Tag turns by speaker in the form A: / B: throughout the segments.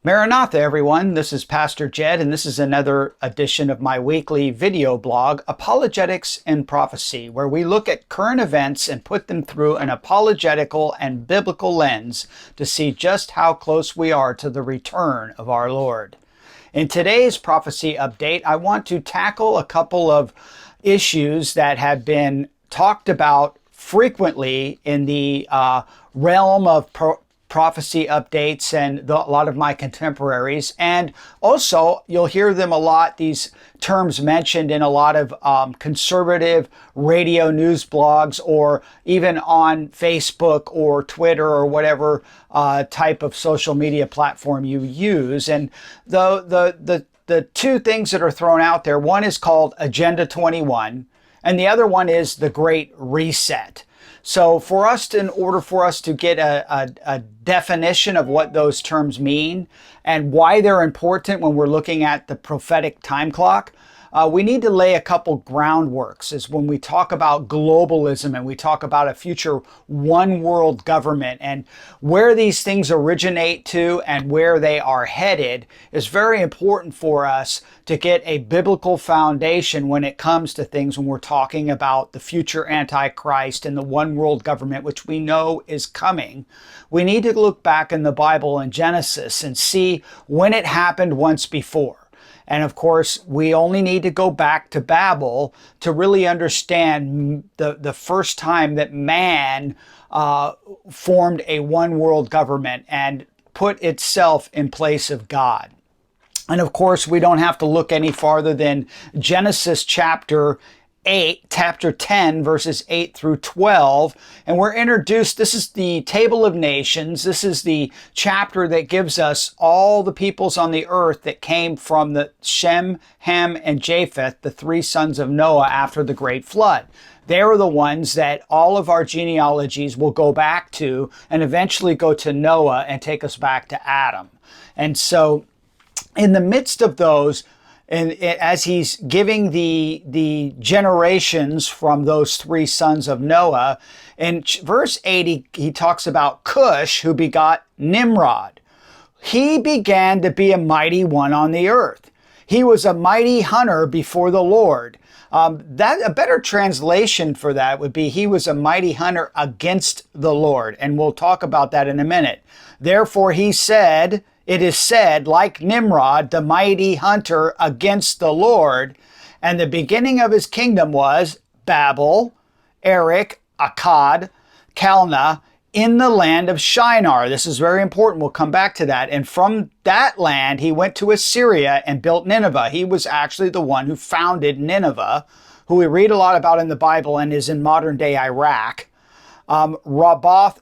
A: Maranatha, everyone. This is Pastor Jed, and this is another edition of my weekly video blog, Apologetics and Prophecy, where we look at current events and put them through an apologetical and biblical lens to see just how close we are to the return of our Lord. In today's prophecy update, I want to tackle a couple of issues that have been talked about frequently in the realm of prophecy updates and a lot of my contemporaries. And also, you'll hear them a lot, these terms mentioned in a lot of conservative radio news blogs, or even on Facebook or Twitter or whatever type of social media platform you use. And the two things that are thrown out there, one is called Agenda 21, and the other one is the Great Reset. So in order for us to get a definition of what those terms mean and why they're important when we're looking at the prophetic time clock, we need to lay a couple groundworks. Is when we talk about globalism and we talk about a future one world government and where these things originate to and where they are headed is very important for us to get a biblical foundation when it comes to things when we're talking about the future Antichrist and the one world government, which we know is coming. We need to look back in the Bible in Genesis and see when it happened once before. And of course, we only need to go back to Babel to really understand the first time that man formed a one world government and put itself in place of God. And of course, we don't have to look any farther than Genesis chapter 10, verses 8 through 12. And we're introduced, this is the Table of Nations. This is the chapter that gives us all the peoples on the earth that came from the Shem, Ham, and Japheth, the three sons of Noah after the great flood. They are the ones that all of our genealogies will go back to and eventually go to Noah and take us back to Adam. And so in the midst of those, and as he's giving the generations from those three sons of Noah, in verse 8, he talks about Cush, who begot Nimrod. He began to be a mighty one on the earth. He was a mighty hunter before the Lord. A better translation for that would be he was a mighty hunter against the Lord. And we'll talk about that in a minute. Therefore, it is said, like Nimrod, the mighty hunter against the Lord, and the beginning of his kingdom was Babel, Erech, Akkad, Calneh, in the land of Shinar. This is very important. We'll come back to that. And from that land, he went to Assyria and built Nineveh. He was actually the one who founded Nineveh, who we read a lot about in the Bible and is in modern day Iraq. Rabath,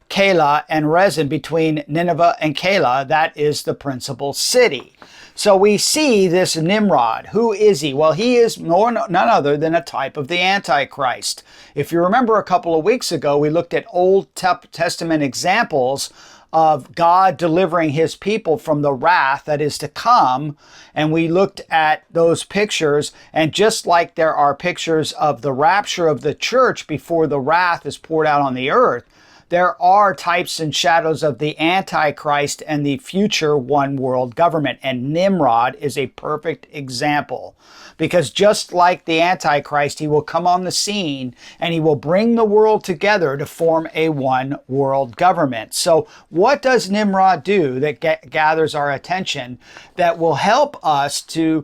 A: Calah, and Rezin, between Nineveh and Calah, that is the principal city. So we see this Nimrod. Who is he? Well, he is none other than a type of the Antichrist. If you remember a couple of weeks ago, we looked at Old Testament examples of God delivering his people from the wrath that is to come. And we looked at those pictures. And just like there are pictures of the rapture of the church before the wrath is poured out on the earth, there are types and shadows of the Antichrist and the future one world government. And Nimrod is a perfect example. Because just like the Antichrist, he will come on the scene and he will bring the world together to form a one world government. So what does Nimrod do that gathers our attention that will help us to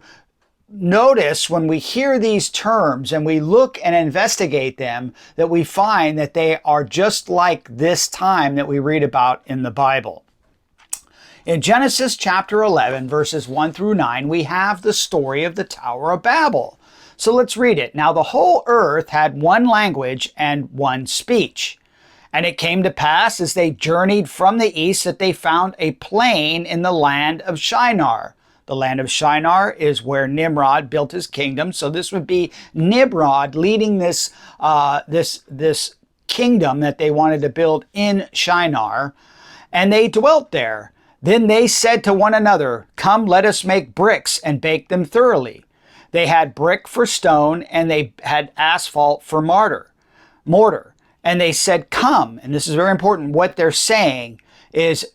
A: notice when we hear these terms and we look and investigate them, that we find that they are just like this time that we read about in the Bible. In Genesis chapter 11, verses 1 through 9, we have the story of the Tower of Babel. So let's read it. Now the whole earth had one language and one speech. And it came to pass as they journeyed from the east that they found a plain in the land of Shinar. The land of Shinar is where Nimrod built his kingdom. So this would be Nimrod leading this kingdom that they wanted to build in Shinar. And they dwelt there. Then they said to one another, "Come, let us make bricks and bake them thoroughly." They had brick for stone, and they had asphalt for mortar. And they said, "Come," and this is very important, what they're saying is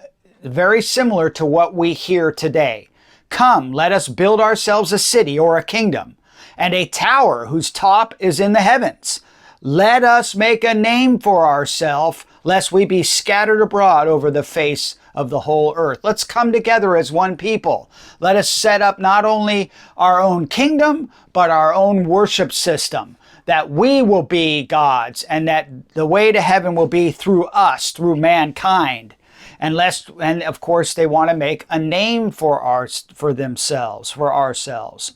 A: very similar to what we hear today. Come, let us build ourselves a city or a kingdom, and a tower whose top is in the heavens. Let us make a name for ourselves, lest we be scattered abroad over the face of the whole earth. Let's come together as one people. Let us set up not only our own kingdom, but our own worship system, that we will be gods and that the way to heaven will be through us, through mankind. And of course, they want to make a name for themselves, for ourselves.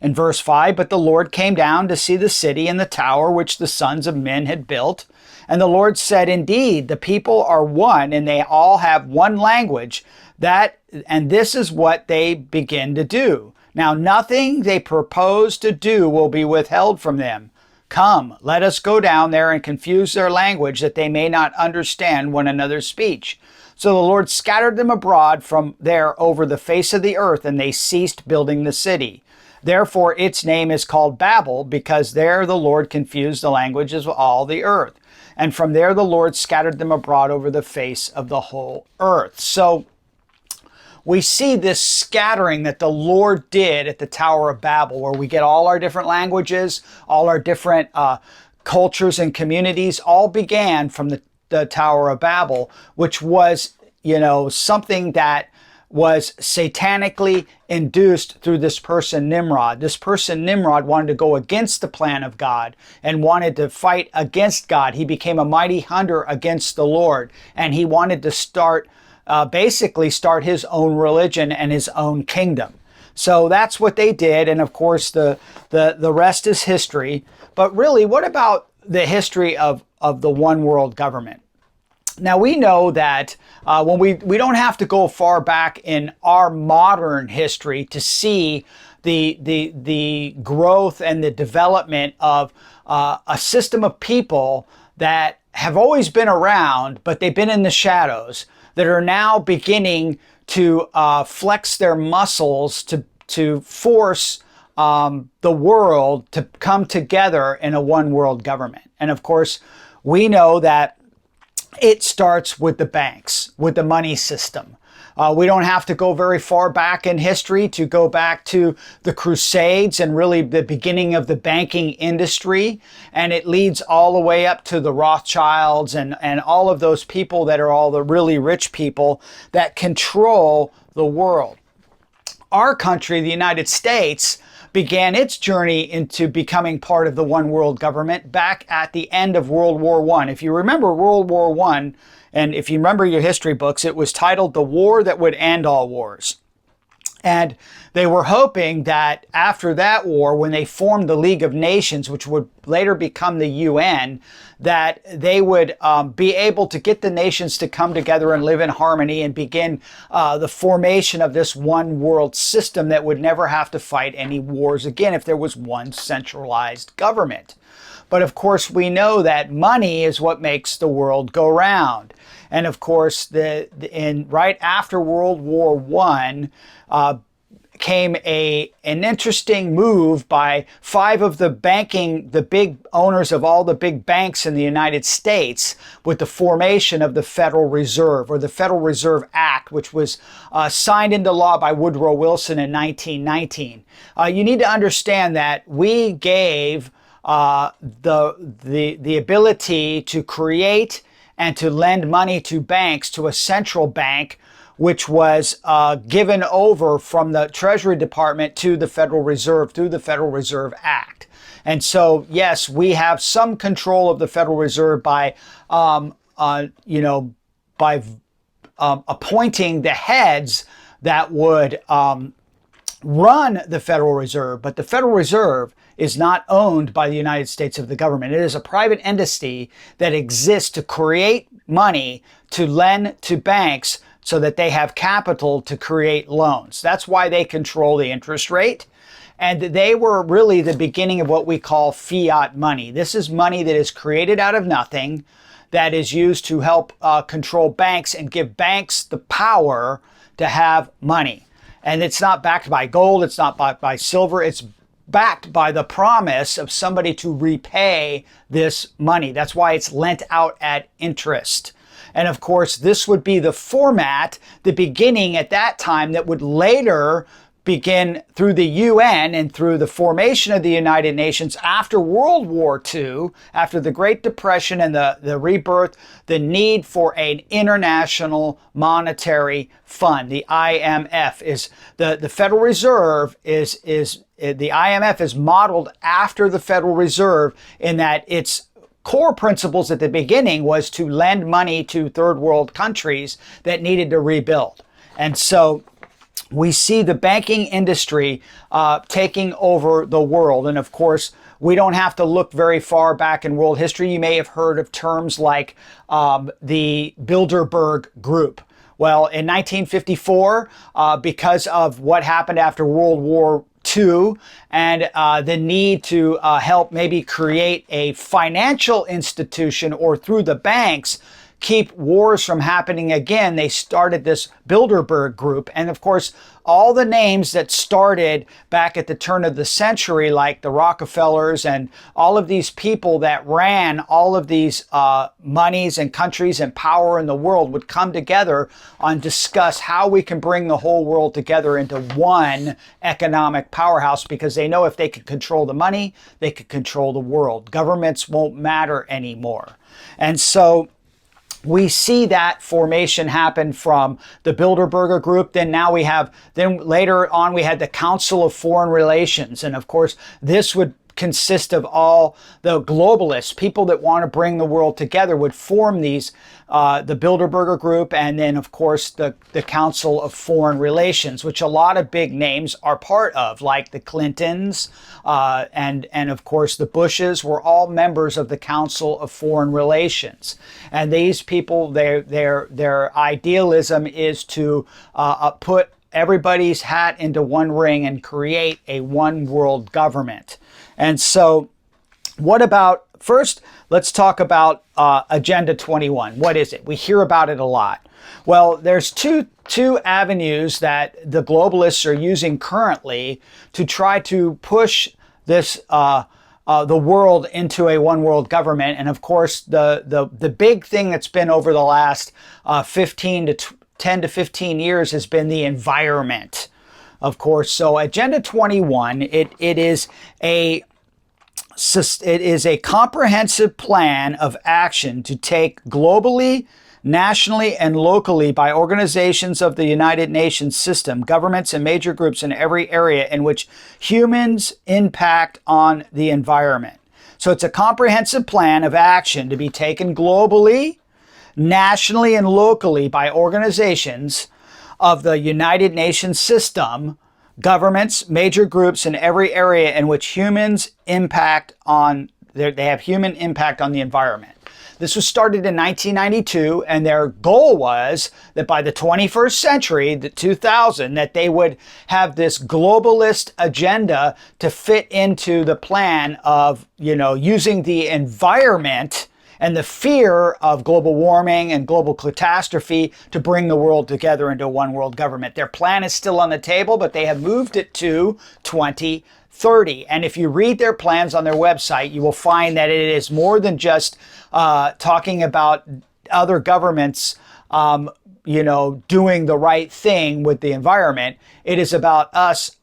A: In verse 5, but the Lord came down to see the city and the tower which the sons of men had built. And the Lord said, indeed, the people are one, and they all have one language, and this is what they begin to do. Now nothing they propose to do will be withheld from them. Come, let us go down there and confuse their language, that they may not understand one another's speech. So the Lord scattered them abroad from there over the face of the earth, and they ceased building the city. Therefore its name is called Babel, because there the Lord confused the languages of all the earth. And from there the Lord scattered them abroad over the face of the whole earth. So we see this scattering that the Lord did at the Tower of Babel, where we get all our different languages, all our different cultures and communities, all began from the Tower of Babel, which was, something that was satanically induced through this person Nimrod. This person Nimrod wanted to go against the plan of God and wanted to fight against God. He became a mighty hunter against the Lord, and he wanted to basically start his own religion and his own kingdom. So that's what they did, and of course the rest is history. But really, what about the history of the one world government? Now we know that when we don't have to go far back in our modern history to see the growth and the development of a system of people that have always been around, but they've been in the shadows, that are now beginning to flex their muscles to force the world to come together in a one world government. And of course, we know that it starts with the banks, with the money system. We don't have to go very far back in history to go back to the Crusades and really the beginning of the banking industry. And it leads all the way up to the Rothschilds and all of those people that are all the really rich people that control the world. Our country, the United States, began its journey into becoming part of the one world government back at the end of World War I. If you remember World War I, and if you remember your history books, it was titled The War That Would End All Wars. And they were hoping that after that war, when they formed the League of Nations, which would later become the UN, that they would be able to get the nations to come together and live in harmony and begin the formation of this one world system that would never have to fight any wars again if there was one centralized government. But of course, we know that money is what makes the world go round. And of course, right after World War I, came an interesting move by 5 of the big owners of all the big banks in the United States, with the formation of the Federal Reserve, or the Federal Reserve Act, which was signed into law by Woodrow Wilson in 1919. You need to understand that we gave the ability to create and to lend money to banks, to a central bank, which was given over from the Treasury Department to the Federal Reserve through the Federal Reserve Act. And so, yes, we have some control of the Federal Reserve by appointing the heads that would run the Federal Reserve. But the Federal Reserve is not owned by the United States of the government. It is a private entity that exists to create money to lend to banks so that they have capital to create loans. That's why they control the interest rate. And they were really the beginning of what we call fiat money. This is money that is created out of nothing, that is used to help control banks and give banks the power to have money. And it's not backed by gold, it's not backed by silver, it's backed by the promise of somebody to repay this money. That's why it's lent out at interest. And of course, this would be the format, the beginning at that time that would later begin through the UN and through the formation of the United Nations after World War II, after the Great Depression and the rebirth, the need for an international monetary fund. The IMF is the Federal Reserve is the IMF is modeled after the Federal Reserve in that its core principles at the beginning was to lend money to third world countries that needed to rebuild. And so we see the banking industry taking over the world. And of course, we don't have to look very far back in world history. You may have heard of terms like the Bilderberg Group. Well, in 1954, because of what happened after World War II and the need to help maybe create a financial institution or through the banks, keep wars from happening again, they started this Bilderberg Group. And of course, all the names that started back at the turn of the century, like the Rockefellers and all of these people that ran all of these monies and countries and power in the world, would come together and discuss how we can bring the whole world together into one economic powerhouse, because they know if they could control the money, they could control the world. Governments won't matter anymore. And so we see that formation happen from the Bilderberger Group. Then later on we had the Council of Foreign Relations. And of course, this would consist of all the globalists, people that want to bring the world together, would form these, the Bilderberger Group, and then of course the Council of Foreign Relations, which a lot of big names are part of, like the Clintons, and of course the Bushes were all members of the Council of Foreign Relations. And these people, their idealism is to put everybody's hat into one ring and create a one world government. And so what about, first, let's talk about Agenda 21. What is it? We hear about it a lot. Well, there's two avenues that the globalists are using currently to try to push this the world into a one world government. And of course, the big thing that's been over the last 10 to 15 years has been the environment. Of course, so Agenda 21, it is a comprehensive plan of action to take globally, nationally, and locally by organizations of the United Nations system, governments and major groups in every area in which humans impact on the environment. So it's a comprehensive plan of action to be taken globally, nationally, and locally by organizations of the United Nations system, governments, major groups in every area in which humans impact on, they have human impact on the environment. This was started in 1992, and their goal was that by the 21st century, the 2000, that they would have this globalist agenda to fit into the plan of, using the environment and the fear of global warming and global catastrophe to bring the world together into one world government. Their plan is still on the table, but they have moved it to 2030. And if you read their plans on their website, you will find that it is more than just talking about other governments doing the right thing with the environment. It is about us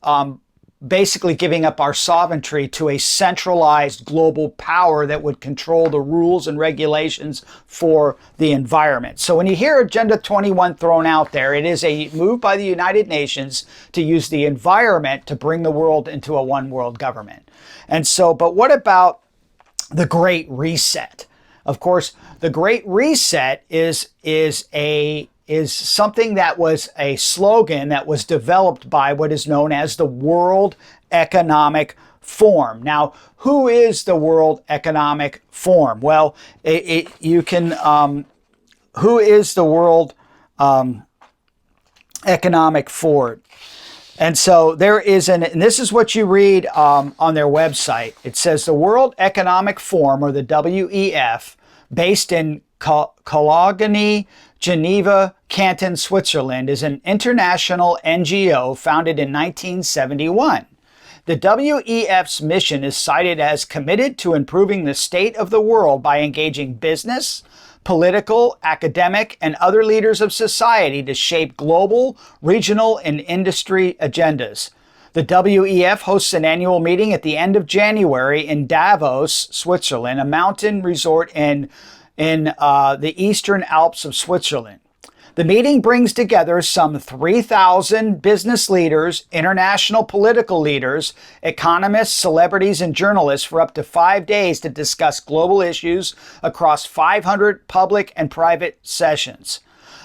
A: basically giving up our sovereignty to a centralized global power that would control the rules and regulations for the environment. So when you hear Agenda 21 thrown out there, it is a move by the United Nations to use the environment to bring the world into a one world government. And so, but what about the Great Reset? Of course, the Great Reset is something that was a slogan that was developed by what is known as the World Economic Forum. Now, who is the World Economic Forum? Well, who is the World Economic Forum? And so there is and this is what you read on their website. It says the World Economic Forum, or the WEF, based in Cologne, Geneva, Canton, Switzerland, is an international NGO founded in 1971. The WEF's mission is cited as committed to improving the state of the world by engaging business, political, academic, and other leaders of society to shape global, regional, and industry agendas. The WEF hosts an annual meeting at the end of January in Davos, Switzerland, a mountain resort in the Eastern Alps of Switzerland. The meeting brings together some 3,000 business leaders, international political leaders, economists, celebrities, and journalists for up to 5 days to discuss global issues across 500 public and private sessions.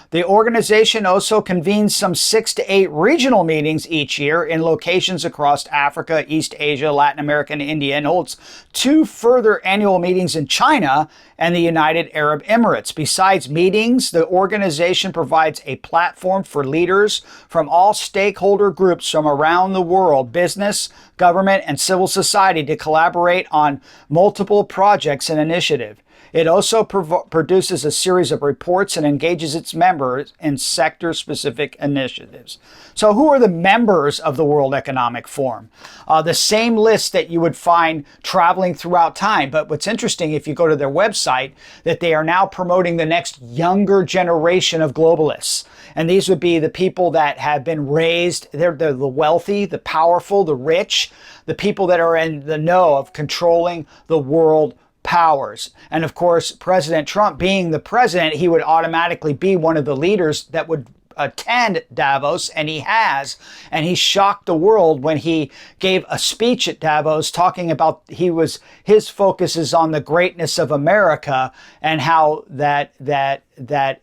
A: The organization also convenes some 6 to 8 regional meetings each year in locations across Africa, East Asia, Latin America, and India, and holds 2 further annual meetings in China and the United Arab Emirates. Besides meetings, the organization provides a platform for leaders from all stakeholder groups from around the world, business, government, and civil society to collaborate on multiple projects and initiatives. It also produces a series of reports and engages its members in sector-specific initiatives. So who are the members of the World Economic Forum? The same list that you would find traveling throughout time. But what's interesting, if you go to their website, that they are now promoting the next younger generation of globalists. And these would be the people that have been raised, they're the wealthy, the powerful, the rich, the people that are in the know of controlling the world powers. And of course, President Trump being the president, he would automatically be one of the leaders that would attend Davos, and he has. And he shocked the world when he gave a speech at Davos talking about his focus is on the greatness of America and how that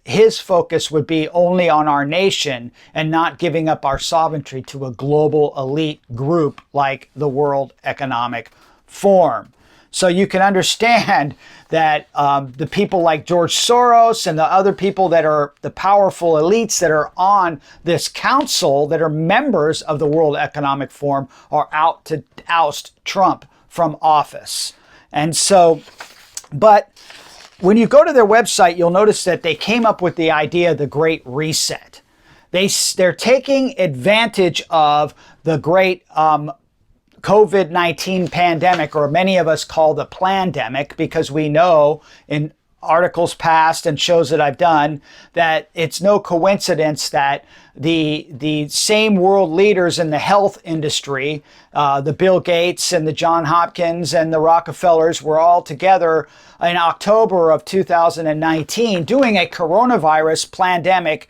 A: his focus would be only on our nation and not giving up our sovereignty to a global elite group like the World Economic Forum. So you can understand that the people like George Soros and the other people that are the powerful elites that are on this council that are members of the World Economic Forum are out to oust Trump from office. And so, but when you go to their website, you'll notice that they came up with the idea of the Great Reset. They're taking advantage of the great COVID-19 pandemic, or many of us call the plandemic, because we know in articles past and shows that I've done that it's no coincidence that the same world leaders in the health industry, the Bill Gates and the John Hopkins and the Rockefellers, were all together in October of 2019 doing a coronavirus plandemic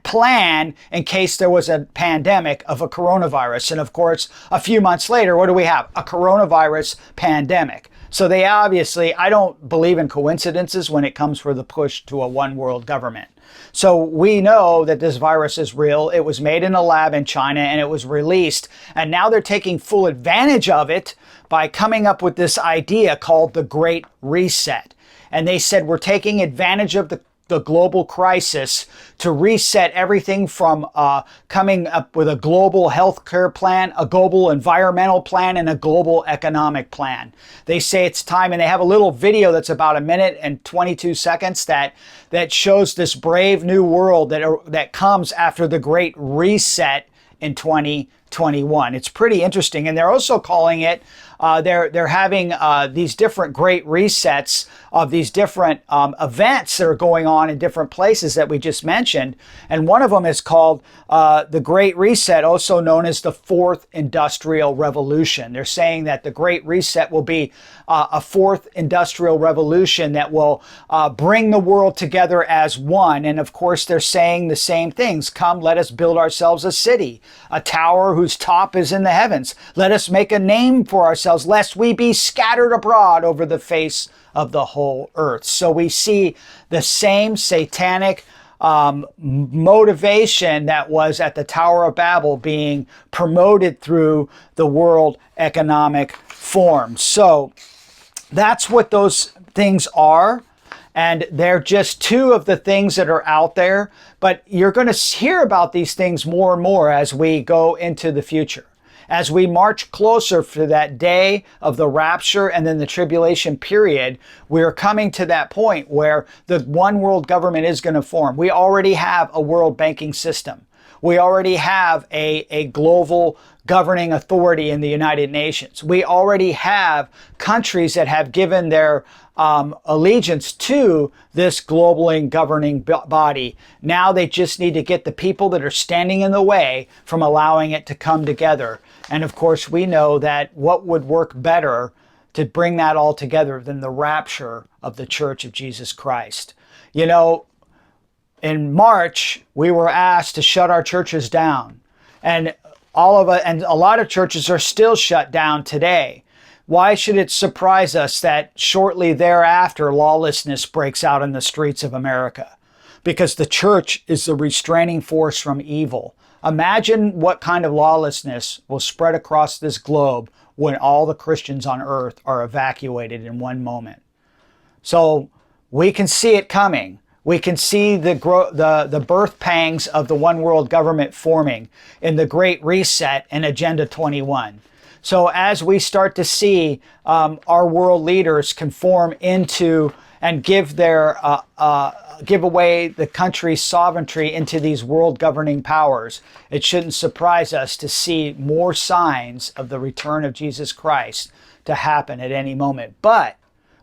A: plan in case there was a pandemic of a coronavirus. And of course, a few months later, what do we have? A coronavirus pandemic. So they obviously, I don't believe in coincidences when it comes for the push to a one world government. So we know that this virus is real. It was made in a lab in China and it was released. And now they're taking full advantage of it by coming up with this idea called the Great Reset. And they said, we're taking advantage of the global crisis to reset everything from coming up with a global healthcare plan, a global environmental plan, and a global economic plan. They say it's time, and they have a little video that's about 1 minute and 22 seconds that shows this brave new world that comes after the Great Reset in 2021. It's pretty interesting, and they're also calling it. They're having these different great resets of these different events that are going on in different places that we just mentioned. And one of them is called the Great Reset, also known as the Fourth Industrial Revolution. They're saying that the Great Reset will be a fourth industrial revolution that will bring the world together as one. And of course, they're saying the same things. Come, let us build ourselves a city, a tower whose top is in the heavens. Let us make a name for ourselves, lest we be scattered abroad over the face of the whole earth. So we see the same satanic motivation that was at the Tower of Babel being promoted through the World Economic Forum. So that's what those things are. And they're just two of the things that are out there. But you're going to hear about these things more and more as we go into the future. As we march closer to that day of the rapture and then the tribulation period, we're coming to that point where the one world government is going to form. We already have a world banking system. We already have a global governing authority in the United Nations. We already have countries that have given their allegiance to this global and governing body. Now they just need to get the people that are standing in the way from allowing it to come together. And of course, we know that what would work better to bring that all together than the rapture of the Church of Jesus Christ. You know, in March, we were asked to shut our churches down. And a lot of churches are still shut down today. Why should it surprise us that shortly thereafter lawlessness breaks out in the streets of America? Because the church is the restraining force from evil. Imagine what kind of lawlessness will spread across this globe when all the Christians on earth are evacuated in one moment. So we can see it coming. We can see the birth pangs of the one world government forming in the Great Reset and Agenda 21. So as we start to see our world leaders conform into and give away the country's sovereignty into these world governing powers, it shouldn't surprise us to see more signs of the return of Jesus Christ to happen at any moment. But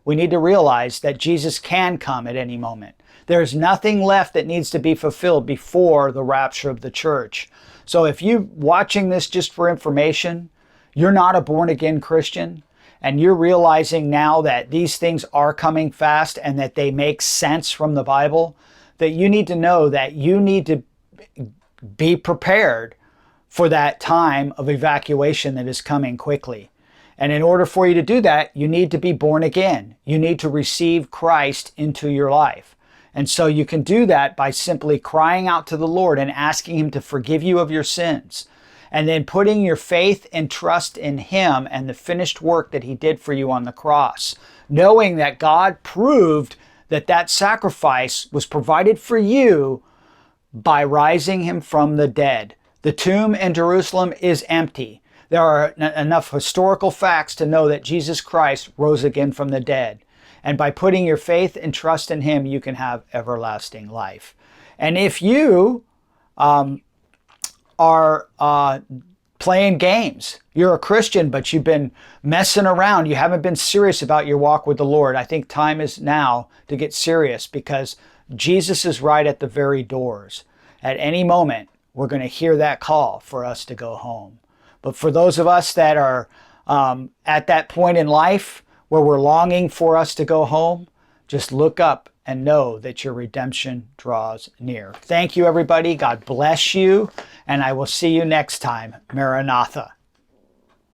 A: we need to realize that Jesus can come at any moment. There's nothing left that needs to be fulfilled before the rapture of the church. So if you're watching this just for information, you're not a born-again Christian, and you're realizing now that these things are coming fast and that they make sense from the Bible, that you need to know that you need to be prepared for that time of evacuation that is coming quickly. And in order for you to do that, you need to be born again. You need to receive Christ into your life. And so you can do that by simply crying out to the Lord and asking Him to forgive you of your sins. And then putting your faith and trust in Him and the finished work that He did for you on the cross. Knowing that God proved that that sacrifice was provided for you by rising Him from the dead. The tomb in Jerusalem is empty. There are enough historical facts to know that Jesus Christ rose again from the dead. And by putting your faith and trust in Him, you can have everlasting life. And if you are playing games, you're a Christian, but you've been messing around, you haven't been serious about your walk with the Lord, I think time is now to get serious, because Jesus is right at the very doors. At any moment, we're going to hear that call for us to go home. But for those of us that are at that point in life where we're longing for us to go home, just look up and know that your redemption draws near. Thank you, everybody. God bless you, and I will see you next time. Maranatha.